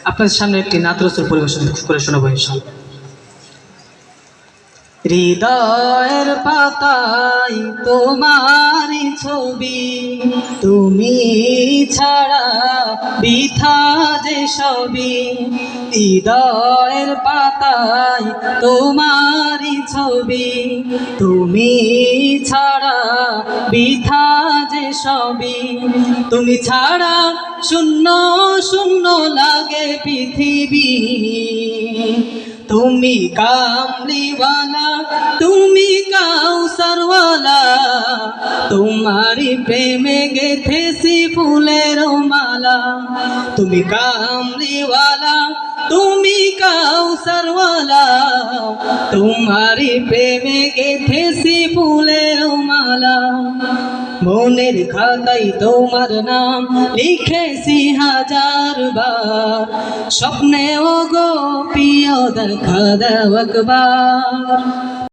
আপনাদের সামনে একটি নাত রসুল পরিবেশন করে শোনাবো ইনশাআল্লাহ। হৃদয়ের পাতায় তোমারই ছবি, তুমি ছাড়া বৃথা যে সবই। হৃদয়ের পাতায় তোমারই ছবি, তুমি ছাড়া বৃথা যে সবই। তুমি ছাড়া শূন্য শূন্য লাগে পৃথিবী। তুমি কামলিওয়ালা, তুমি কাউসারওয়ালা, তোমারি প্রেমে গেথেছি ফুলের মালা। তুমি কামলিওয়ালা, তুমি কাউসারওয়ালা, তোমারি প্রেমে গেথেছি ফুলের মালা। মনের খাতায় তোমার নাম লিখেছি হাজার বার, স্বপ্নেও গো প্রিয় দেখা দাও একবার।